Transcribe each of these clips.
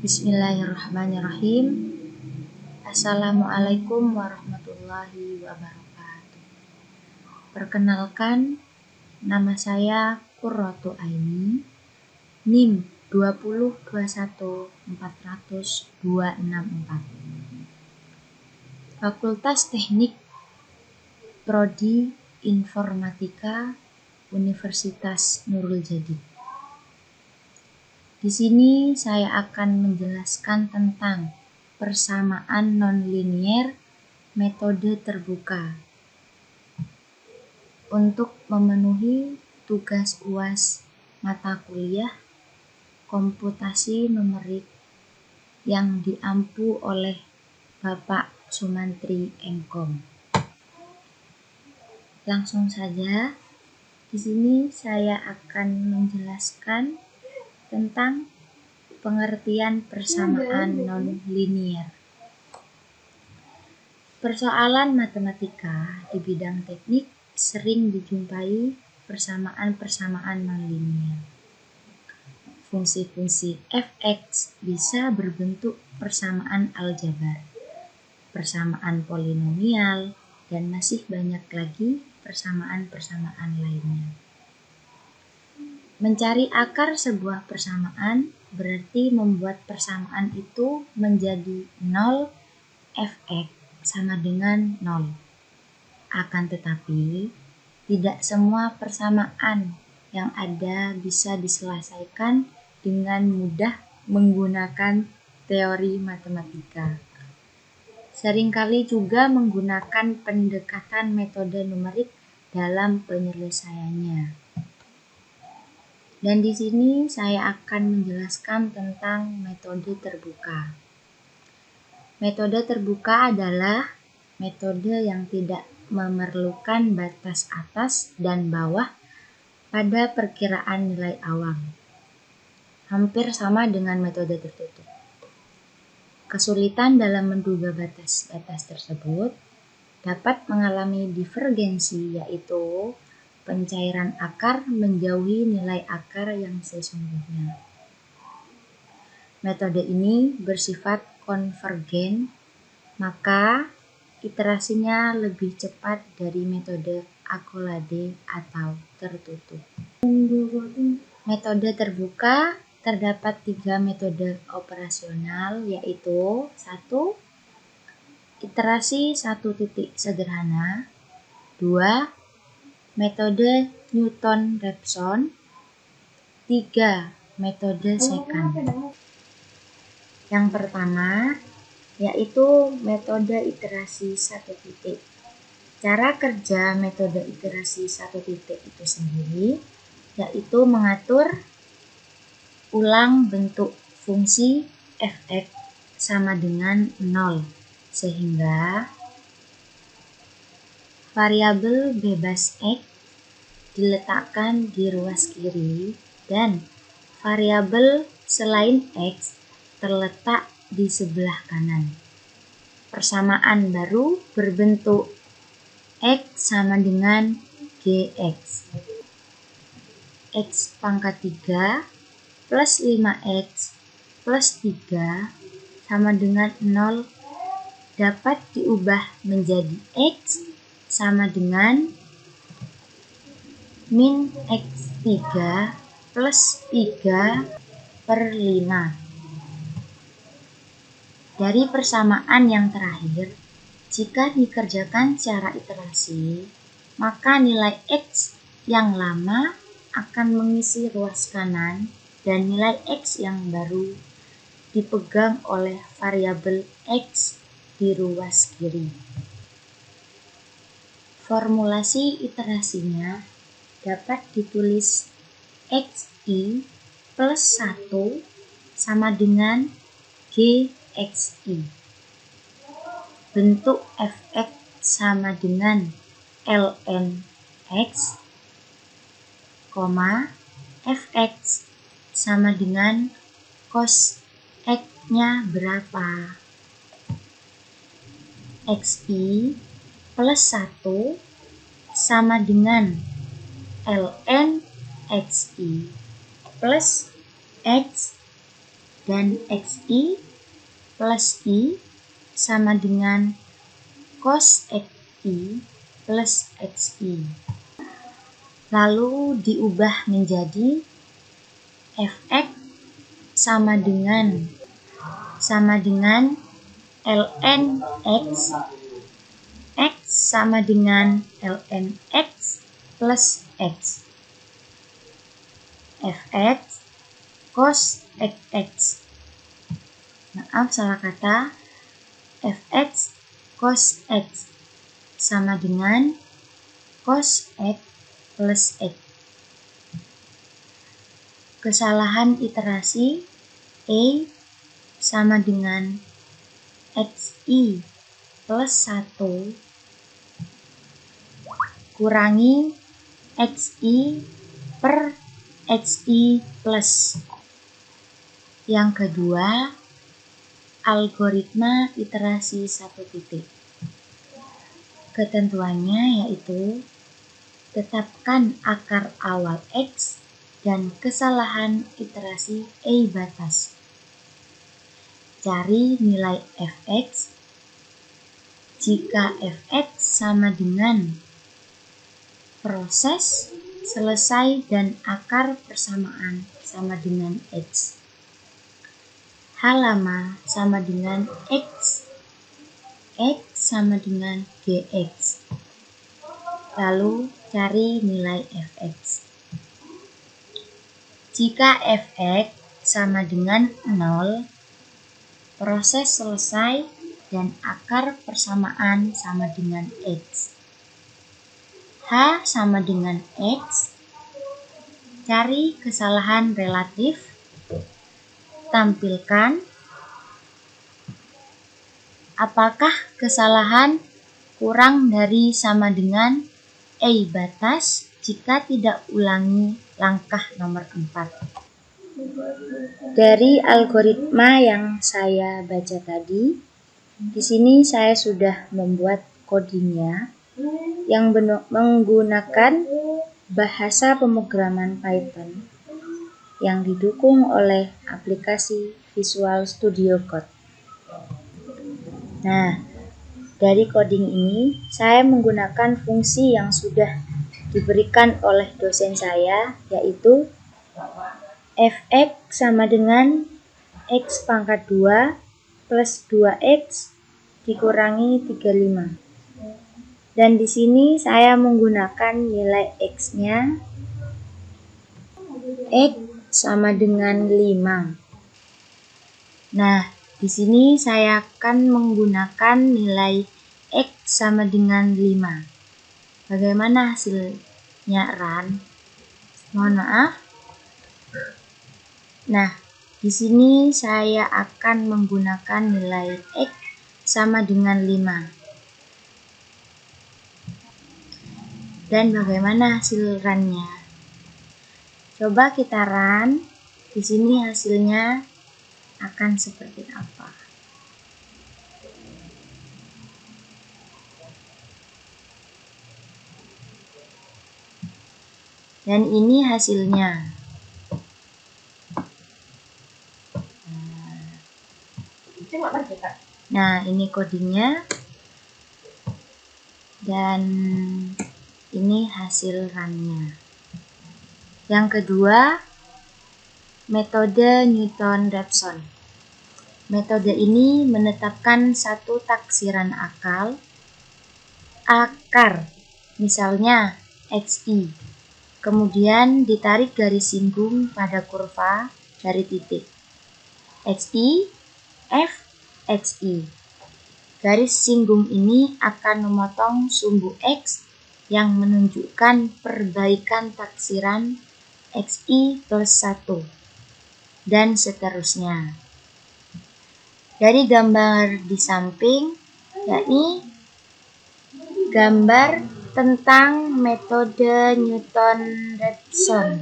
Bismillahirrahmanirrahim. Assalamualaikum warahmatullahi wabarakatuh. Perkenalkan, nama saya Qurratu Aini, NIM 2021400-264. Fakultas Teknik Prodi Informatika Universitas Nurul Jadid. Di sini saya akan menjelaskan tentang persamaan nonlinier metode terbuka untuk memenuhi tugas UAS mata kuliah komputasi numerik yang diampu oleh Bapak Sumantri Engkom. Langsung saja, di sini saya akan menjelaskan tentang pengertian persamaan nonlinier. Persoalan matematika di bidang teknik sering dijumpai persamaan-persamaan nonlinier. Fungsi-fungsi fx bisa berbentuk persamaan aljabar, persamaan polinomial, dan masih banyak lagi persamaan-persamaan lainnya. Mencari akar sebuah persamaan berarti membuat persamaan itu menjadi 0 fx sama dengan 0. Akan tetapi, tidak semua persamaan yang ada bisa diselesaikan dengan mudah menggunakan teori matematika. Seringkali juga menggunakan pendekatan metode numerik dalam penyelesaiannya. Dan di sini saya akan menjelaskan tentang metode terbuka. Metode terbuka adalah metode yang tidak memerlukan batas atas dan bawah pada perkiraan nilai awam. Hampir sama dengan metode tertutup. Kesulitan dalam menduga batas-batas tersebut dapat mengalami divergensi, yaitu pencairan akar menjauhi nilai akar yang sesungguhnya. Metode ini bersifat konvergen, maka iterasinya lebih cepat dari metode accolade atau tertutup. Metode terbuka terdapat 3 metode operasional, yaitu 1. Iterasi satu titik sederhana. 2. Metode Newton-Raphson. 3. Metode secant. Yang pertama yaitu metode iterasi satu titik. Cara kerja metode iterasi satu titik itu sendiri yaitu mengatur ulang bentuk fungsi fx sama dengan 0 sehingga variabel bebas x diletakkan di ruas kiri dan variabel selain x terletak di sebelah kanan. Persamaan baru berbentuk x sama dengan gx. X pangkat 3 plus 5x plus 3 sama dengan 0 dapat diubah menjadi x sama dengan min x3 plus 3/5. Dari persamaan yang terakhir, jika dikerjakan secara iterasi, maka nilai x yang lama akan mengisi ruas kanan dan nilai x yang baru dipegang oleh variabel x di ruas kiri. Formulasi iterasinya dapat ditulis xi plus 1 sama dengan gxi. Bentuk fx sama dengan ln x, fx sama dengan cos x-nya berapa. xi plus 1 sama dengan ln xi plus x dan xi plus i sama dengan cos xi plus xi. Lalu diubah menjadi fx sama dengan ln x, x sama dengan ln x plus x. fx cos xx. Maaf, salah kata. fx cos x sama dengan cos x plus x. Kesalahan iterasi A sama dengan xi plus 1 kurangi xi per xi plus. Yang kedua, algoritma iterasi 1 titik. Ketentuannya yaitu tetapkan akar awal x dan kesalahan iterasi A batas. Cari nilai fx jika fx sama dengan proses selesai dan akar persamaan sama dengan x. H lama sama dengan x, x sama dengan gx. Lalu cari nilai fx. Jika fx sama dengan 0, proses selesai dan akar persamaan sama dengan x. H sama dengan x, cari kesalahan relatif, tampilkan apakah kesalahan kurang dari sama dengan A batas jika tidak ulangi langkah nomor 4. Dari algoritma yang saya baca tadi, di sini saya sudah membuat codingnya yang menggunakan bahasa pemrograman Python yang didukung oleh aplikasi Visual Studio Code. Nah, dari coding ini saya menggunakan fungsi yang sudah diberikan oleh dosen saya, yaitu fx sama dengan x pangkat 2 plus 2x dikurangi 35. Dan di sini saya menggunakan nilai x-nya x sama dengan 5. Nah, di sini saya akan menggunakan nilai x sama dengan 5. Bagaimana hasilnya, Ran? Mohon maaf. Nah, di sini saya akan menggunakan nilai x sama dengan 5. Dan bagaimana hasil run-nya? Coba kita run. Di sini hasilnya akan seperti apa? Dan ini hasilnya. Nah, ini codingnya. Dan ini hasil run-nya. Yang kedua, metode Newton-Raphson. Metode ini menetapkan satu taksiran akar, misalnya xi, kemudian ditarik garis singgung pada kurva dari titik xi, f, xi. Garis singgung ini akan memotong sumbu x yang menunjukkan perbaikan taksiran xi plus 1, dan seterusnya. Dari gambar di samping, yakni gambar tentang metode Newton-Raphson.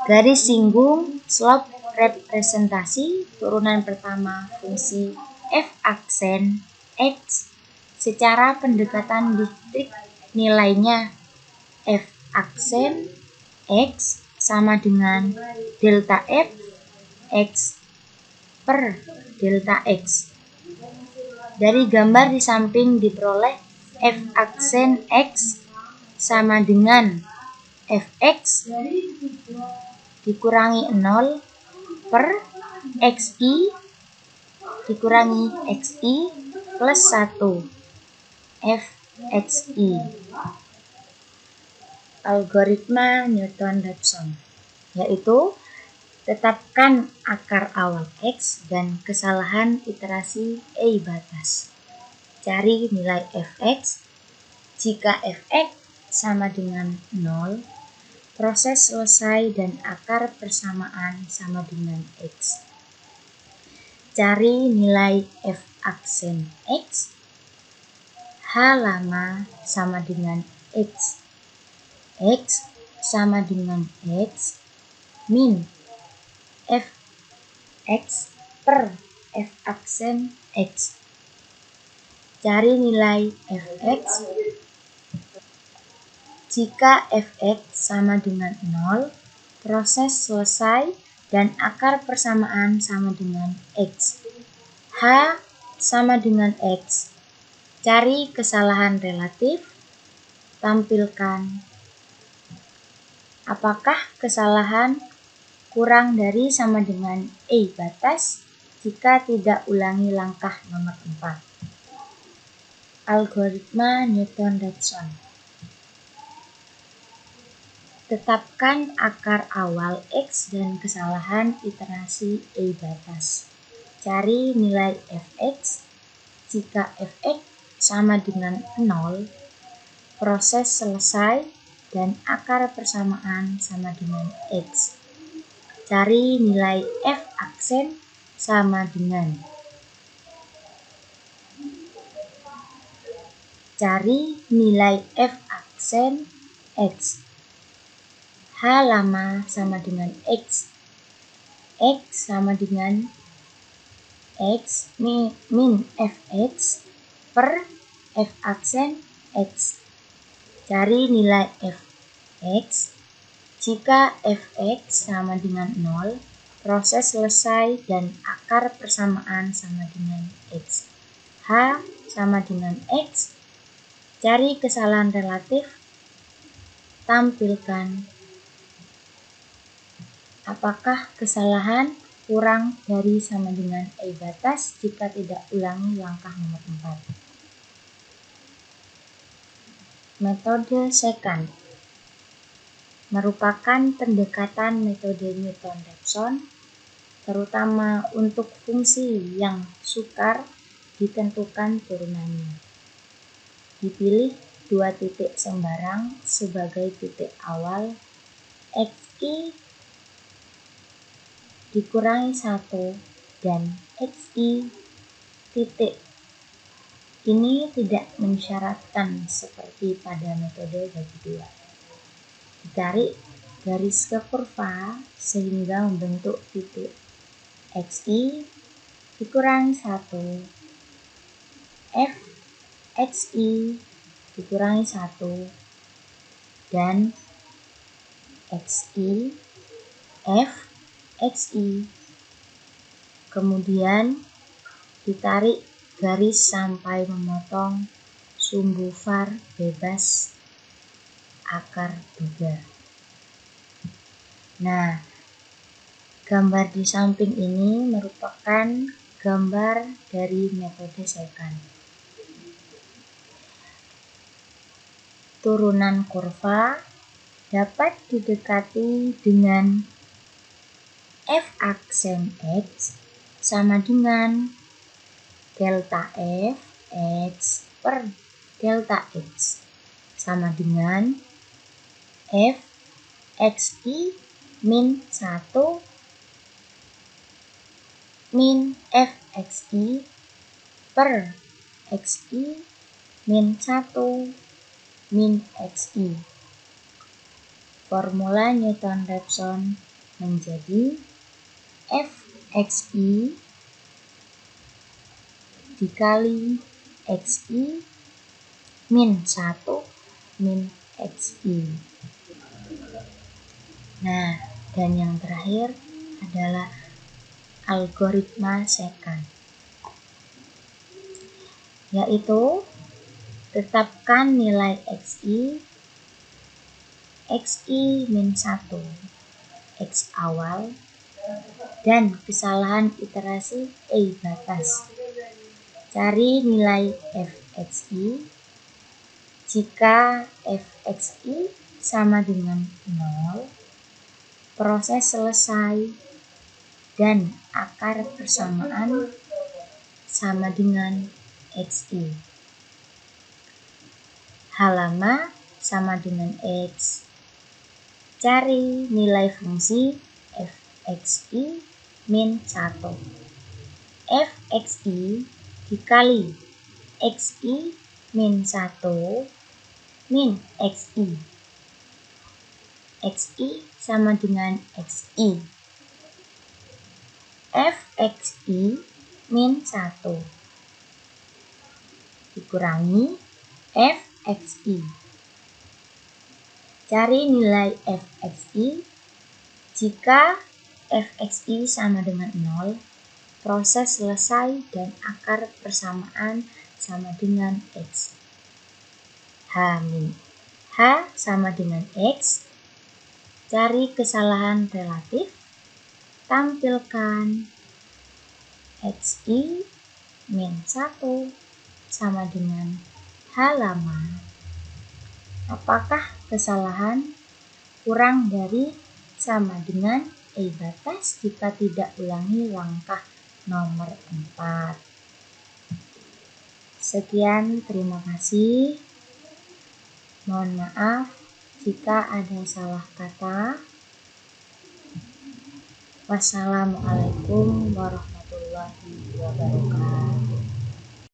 Garis singgung, slope representasi, turunan pertama fungsi f aksen x secara pendekatan distrik nilainya f aksen x sama dengan delta f X per delta X. Dari gambar di samping diperoleh f aksen X sama dengan fx dikurangi 0 per xi dikurangi xi plus 1 fxi. Algoritma Newton-Raphson, yaitu tetapkan akar awal X dan kesalahan iterasi E batas. Cari nilai fx. Jika fx sama dengan 0, proses selesai dan akar persamaan sama dengan X. Cari nilai f aksen X. H lama sama dengan X. X sama dengan X min fx per f aksen X. Cari nilai fx. Jika fx sama dengan 0, proses selesai dan akar persamaan sama dengan X. H sama dengan X. Cari kesalahan relatif. Tampilkan apakah kesalahan kurang dari sama dengan E batas. Jika tidak, ulangi langkah nomor 4. Algoritma Newton-Raphson. Tetapkan akar awal X dan kesalahan iterasi E batas. Cari nilai fx. Jika fx sama dengan 0, proses selesai dan akar persamaan sama dengan X. Cari nilai f aksen sama dengan. Cari nilai f aksen X. H lama sama dengan X. X sama dengan X min fx per f aksen X. Cari nilai fx. Jika fx sama dengan 0, proses selesai dan akar persamaan sama dengan X. H sama dengan X. Cari kesalahan relatif. Tampilkan apakah kesalahan kurang dari sama dengan E batas. Jika tidak, ulangi langkah nomor 4. Metode secant merupakan pendekatan metode Newton-Raphson, terutama untuk fungsi yang sukar ditentukan turunannya. Dipilih 2 titik sembarang sebagai titik awal. Xi dikurangi 1 dan xi titik. Ini tidak mensyaratkan seperti pada metode bagi 2. Ditarik garis ke kurva sehingga membentuk titik xi dikurangi 1 f xi dikurangi 1 dan xi f xi. Kemudian ditarik garis sampai memotong sumbu var bebas akar 3. Nah, gambar di samping ini merupakan gambar dari metode secant. Turunan kurva dapat didekati dengan f aksen X sama dengan delta f X per delta X sama dengan f xi min 1 min f xi per xi min 1 min xi. Formula Newton-Raphson menjadi f xi dikali xi min 1 min xi. Nah, dan yang terakhir adalah algoritma secant, yaitu tetapkan nilai xi min 1, x awal, dan kesalahan iterasi e batas. Cari nilai fxi jika fxi sama dengan 0, proses selesai dan akar persamaan sama dengan xi. H sama dengan x. Cari nilai fungsi fxi min 1. Fxi dikali xi min 1 min xi. Xi sama dengan xi. Fxi min 1 dikurangi fxi. Cari nilai fxi jika fxi sama dengan 0, proses selesai dan akar persamaan sama dengan x. H sama dengan x. Cari kesalahan relatif. Tampilkan xi min 1 sama dengan H lama. Apakah kesalahan kurang dari sama dengan e batas jika tidak ulangi langkah nomor 4? Sekian, terima kasih. Mohon maaf jika ada salah kata. Wassalamualaikum warahmatullahi wabarakatuh.